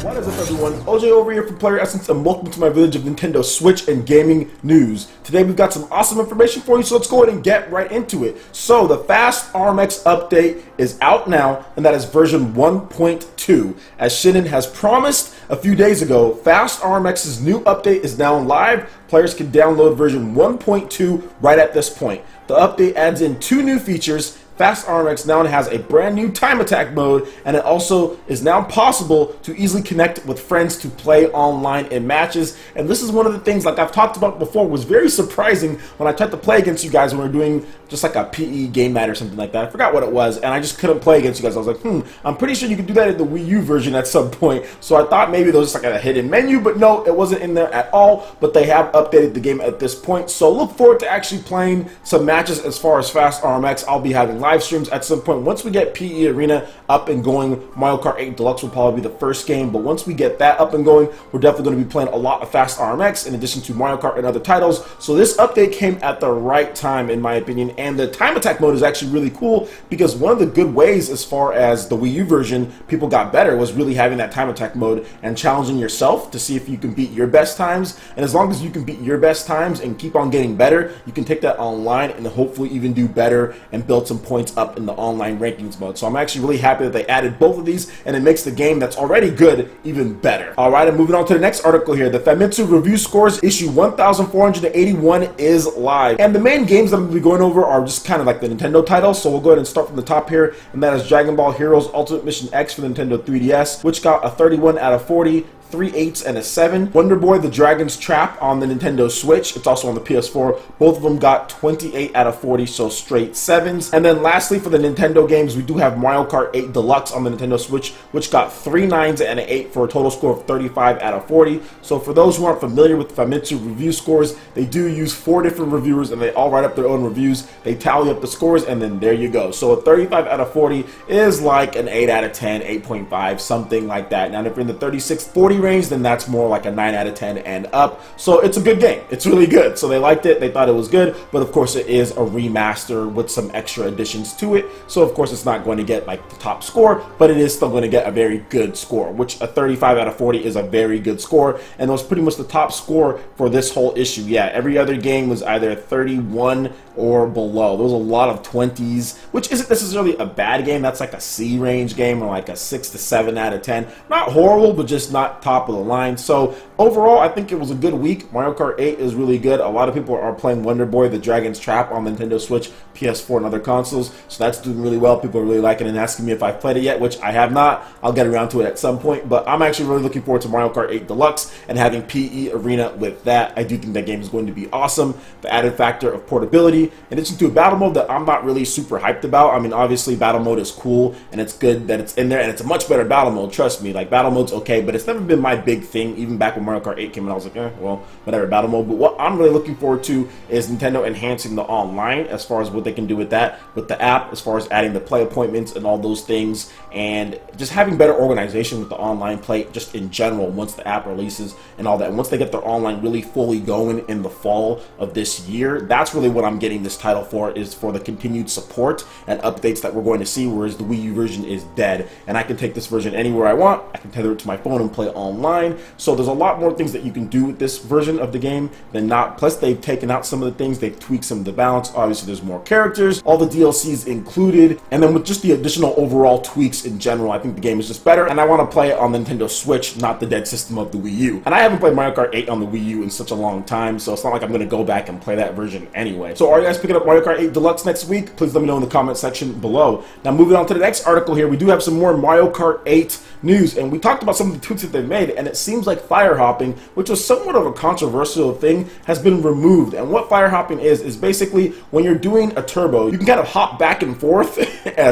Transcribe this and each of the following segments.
What is up, everyone? OJ over here from PlayerEssence, and welcome to my village of Nintendo Switch and gaming news. Today we've got some awesome information for you, so let's go ahead and get right into it. So the Fast RMX update is out now, and that is version 1.2. As Shinnen has promised a few days ago, Fast RMX's new update is now live. Players can download version 1.2 right at this point. The update adds in 2 new features. Fast RMX now has a brand new time attack mode, and it also is now possible to easily connect with friends to play online in matches. And this is one of the things, like I've talked about before, was very surprising when I tried to play against you guys when we were doing just like a PE game night or something like that. I forgot what it was, and I just couldn't play against you guys. I was like, I'm pretty sure you could do that in the Wii U version at some point. So I thought maybe there was just like a hidden menu, but no, it wasn't in there at all. But they have updated the game at this point. So look forward to actually playing some matches as far as Fast RMX. I'll be having live streams at some point. Once we get PE Arena up and going, Mario Kart 8 Deluxe will probably be the first game, but once we get that up and going, we're definitely going to be playing a lot of Fast RMX in addition to Mario Kart and other titles. So this update came at the right time, in my opinion, and the time attack mode is actually really cool because one of the good ways as far as the Wii U version people got better was really having that time attack mode and challenging yourself to see if you can beat your best times. And as long as you can beat your best times and keep on getting better, you can take that online and hopefully even do better and build some points up in the online rankings mode. So I'm actually really happy that they added both of these, and it makes the game that's already good even better. Alright, and moving on to the next article here. The Famitsu review scores issue 1481 is live. And the main games that I'm going to be going over are just kind of like the Nintendo titles, so we'll go ahead and start from the top here, and that is Dragon Ball Heroes Ultimate Mission X for the Nintendo 3DS, which got a 31 out of 40. 3 8s and a 7. Wonder Boy The Dragon's Trap on the Nintendo Switch. It's also on the PS4. Both of them got 28 out of 40, so straight 7s. And then lastly, for the Nintendo games, we do have Mario Kart 8 Deluxe on the Nintendo Switch, which got 3 9s and an 8 for a total score of 35 out of 40. So for those who aren't familiar with Famitsu review scores, they do use 4 different reviewers, and they all write up their own reviews. They tally up the scores, and then there you go. So a 35 out of 40 is like an 8 out of 10, 8.5, something like that. Now, if you're in the 36-40 range, then that's more like a 9 out of 10 and up. So it's a good game. It's really good. So they liked it. They thought it was good. But of course, it is a remaster with some extra additions to it. So of course, it's not going to get like the top score, but it is still going to get a very good score, which a 35 out of 40 is a very good score. And it was pretty much the top score for this whole issue. Yeah, every other game was either 31 or below. There was a lot of 20s, which isn't necessarily a bad game. That's like a C range game or like a 6 to 7 out of 10. Not horrible, but just not top of the line. So overall, I think it was a good week. Mario Kart 8 is really good. A lot of people are playing Wonder Boy The Dragon's Trap on the Nintendo Switch, PS4, and other consoles. So that's doing really well. People are really liking it and asking me if I've played it yet, which I have not. I'll get around to it at some point, but I'm actually really looking forward to Mario Kart 8 Deluxe and having PE Arena with that. I do think that game is going to be awesome. The added factor of portability, in addition to a battle mode that I'm not really super hyped about. I mean, obviously battle mode is cool and it's good that it's in there, and it's a much better battle mode, trust me. Like, battle mode's okay, but it's never been my big thing. Even back when Mario Kart 8 came out, I was like, well, whatever, battle mode. But what I'm really looking forward to is Nintendo enhancing the online as far as what they can do with that, with the app, as far as adding the play appointments and all those things, and just having better organization with the online play just in general once the app releases and all that. And once they get their online really fully going in the fall of this year, that's really what I'm getting this title for, is for the continued support and updates that we're going to see, whereas the Wii U version is dead. And I can take this version anywhere I want. I can tether it to my phone and play online. So there's a lot more things that you can do with this version of the game than not. Plus, they've taken out some of the things. They've tweaked some of the balance. Obviously, there's more characters, all the DLCs included. And then with just the additional overall tweaks in general, I think the game is just better. And I want to play it on the Nintendo Switch, not the dead system of the Wii U. And I haven't played Mario Kart 8 on the Wii U in such a long time, so it's not like I'm going to go back and play that version anyway. So are you guys picking up Mario Kart 8 Deluxe next week? Please let me know in the comment section below. Now, moving on to the next article here, we do have some more Mario Kart 8 news, and we talked about some of the tweaks that they've made, and it seems like fire hopping, which was somewhat of a controversial thing, has been removed. And what fire hopping is basically when you're doing a turbo, you can kind of hop back and forth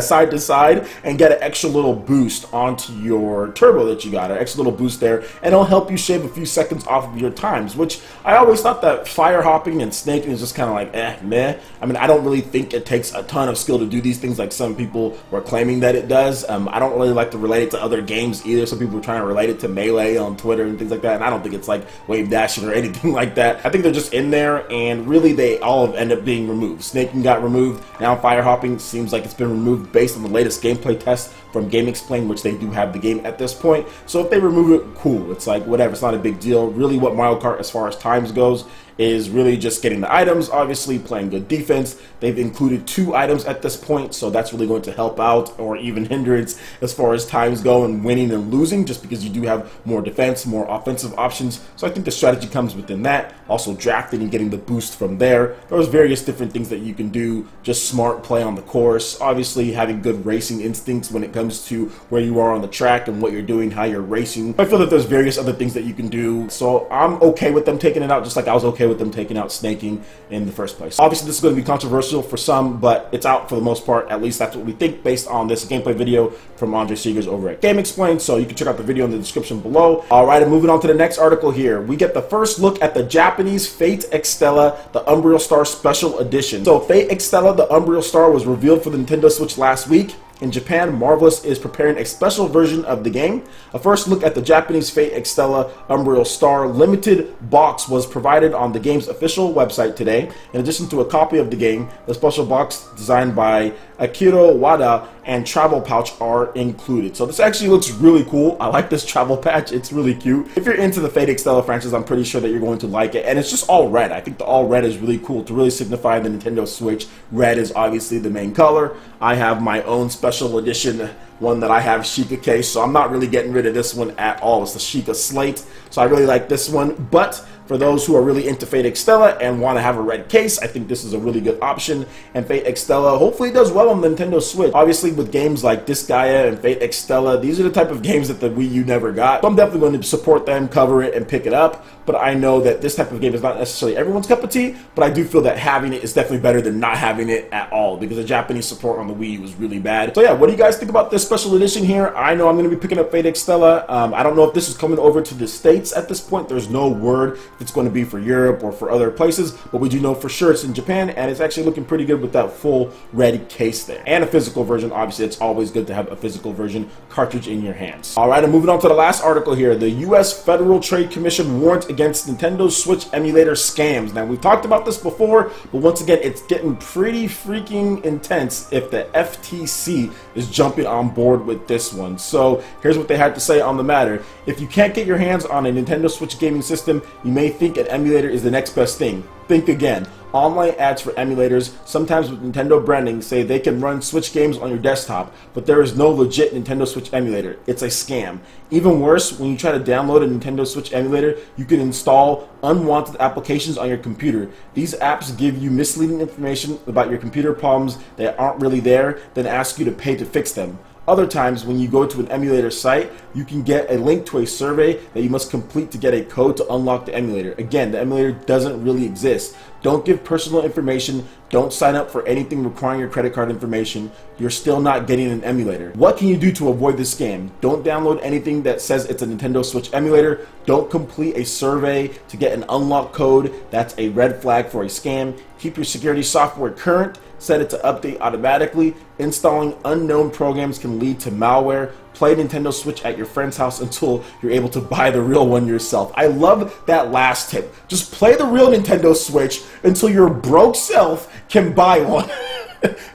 side to side and get an extra little boost onto your turbo that you got, an extra little boost there, and it'll help you shave a few seconds off of your times, which I always thought that fire hopping and snaking is just kind of like meh. meh. I mean, I don't really think it takes a ton of skill to do these things like some people were claiming that it does. I don't really like to relate it to other games either. Some people are trying to relate it to Melee on Twitter and things like that, and I don't think it's like wave dashing or anything like that. I think they're just in there, and really they all have ended up being removed. Snaking got removed. Now fire hopping seems like it's been removed based on the latest gameplay test from GameXplain, which they do have the game at this point. So if they remove it, cool. It's like whatever, it's not a big deal. Really what Mario Kart as far as times goes is really just getting the items, obviously playing good defense. They've included 2 items at this point, so that's really going to help out or even hindrance as far as times go and winning and losing, just because you do have more defense, more offensive options. So I think the strategy comes within that. Also drafting and getting the boost from there. There's various different things that you can do, just smart play on the course. Obviously having good racing instincts when it comes to where you are on the track and what you're doing, how you're racing. I feel that there's various other things that you can do, so I'm okay with them taking it out, just like I was okay with them taking out snaking in the first place. Obviously this is going to be controversial for some, but it's out for the most part. At least that's what we think based on this gameplay video from Andre Seegers over at GameXplain, so you can check out the video in the description below. Alright, and moving on to the next article here, we get the first look at the Japanese Fate Extella, the Unreal Star Special Edition. So Fate Extella, the Unreal Star, was revealed for the Nintendo Switch last week. In Japan, Marvelous is preparing a special version of the game. A first look at the Japanese Fate Extella Unreal Star limited box was provided on the game's official website today. In addition to a copy of the game, the special box designed by Akira Wada and travel pouch are included. So this actually looks really cool. I like this travel patch. It's really cute. If you're into the Fate Extella franchise, I'm pretty sure that you're going to like it. And it's just all red. I think the all red is really cool to really signify the Nintendo Switch. Red is obviously the main color. I have my own special edition one that I have, Sheikah case, so I'm not really getting rid of this one at all. It's the Sheikah Slate, so I really like this one. But for those who are really into Fate Extella and want to have a red case, I think this is a really good option. And Fate Extella hopefully does well on the Nintendo Switch. Obviously with games like Disgaea and Fate Extella, these are the type of games that the Wii U never got. So I'm definitely going to support them, cover it, and pick it up. But I know that this type of game is not necessarily everyone's cup of tea, but I do feel that having it is definitely better than not having it at all, because the Japanese support on the Wii U was really bad. So yeah, what do you guys think about this special edition here? I know I'm going to be picking up Fate Extella. I don't know if this is coming over to the States at this point. There's no word if it's going to be for Europe or for other places, but we do know for sure it's in Japan, and it's actually looking pretty good with that full red case there. And a physical version. Obviously, it's always good to have a physical version cartridge in your hands. Alright, and moving on to the last article here. The U.S. Federal Trade Commission warned against Nintendo Switch emulator scams. Now, we've talked about this before, but once again, it's getting pretty freaking intense if the FTC is jumping on board with this one. So here's what they had to say on the matter. If you can't get your hands on a Nintendo Switch gaming system, you may think an emulator is the next best thing. Think again. Online ads for emulators, sometimes with Nintendo branding, say they can run Switch games on your desktop, but there is no legit Nintendo Switch emulator. It's a scam. Even worse, when you try to download a Nintendo Switch emulator, you can install unwanted applications on your computer. These apps give you misleading information about your computer problems that aren't really there, then ask you to pay to fix them. Other times, when you go to an emulator site, you can get a link to a survey that you must complete to get a code to unlock the emulator. Again, the emulator doesn't really exist. Don't give personal information. Don't sign up for anything requiring your credit card information. You're still not getting an emulator. What can you do to avoid this scam? Don't download anything that says it's a Nintendo Switch emulator. Don't complete a survey to get an unlock code. That's a red flag for a scam. Keep your security software current. Set it to update automatically. Installing unknown programs can lead to malware. Play Nintendo Switch at your friend's house until you're able to buy the real one yourself. I love that last tip. Just play the real Nintendo Switch until your broke self can buy one.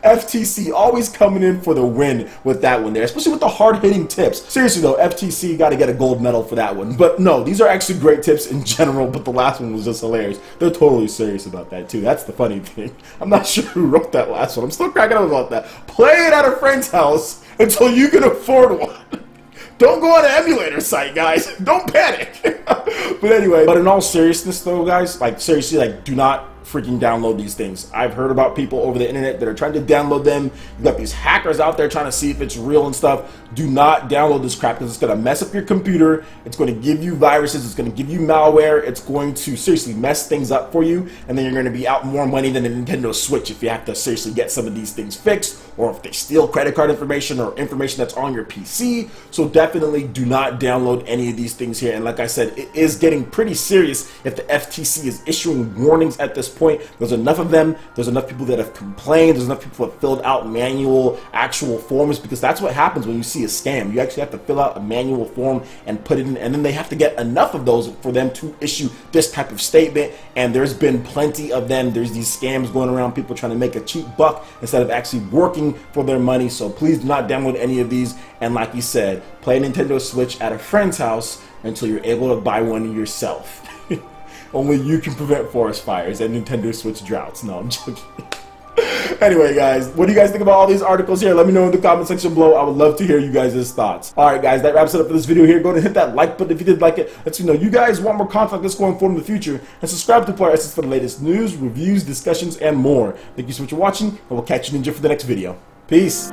FTC always coming in for the win with that one there, especially with the hard-hitting tips. Seriously though, FTC got to get a gold medal for that one. But no, these are actually great tips in general, but the last one was just hilarious. They're totally serious about that too. That's the funny thing. I'm not sure who wrote that last one. I'm still cracking up about that. Play it at a friend's house until you can afford one. Don't go on an emulator site, guys. Don't panic. But anyway, but in all seriousness though, guys, like seriously, like do not freaking download these things. I've heard about people over the internet that are trying to download them. You've got these hackers out there trying to see if it's real and stuff. Do not download this crap because it's going to mess up your computer. It's going to give you viruses. It's going to give you malware. It's going to seriously mess things up for you. And then you're going to be out more money than a Nintendo Switch if you have to seriously get some of these things fixed, or if they steal credit card information or information that's on your PC. So definitely do not download any of these things here. And like I said, it is getting pretty serious if the FTC is issuing warnings at this point. There's enough of them. There's enough people that have complained. There's enough people that have filled out manual actual forms, because that's what happens when you see a scam. You actually have to fill out a manual form and put it in, and then they have to get enough of those for them to issue this type of statement. And there's been plenty of them. There's these scams going around, people trying to make a cheap buck instead of actually working for their money. So please do not download any of these. And like you said, play a Nintendo Switch at a friend's house until you're able to buy one yourself. Only you can prevent forest fires and Nintendo Switch droughts. No, I'm joking. Anyway, guys, what do you guys think about all these articles here? Let me know in the comment section below. I would love to hear you guys' thoughts. Alright, guys, that wraps it up for this video here. Go ahead and hit that like button if you did like it. Let me know you guys want more content like this going forward in the future. And subscribe to PlayerEssence for the latest news, reviews, discussions, and more. Thank you so much for watching, and we'll catch you ninja for the next video. Peace.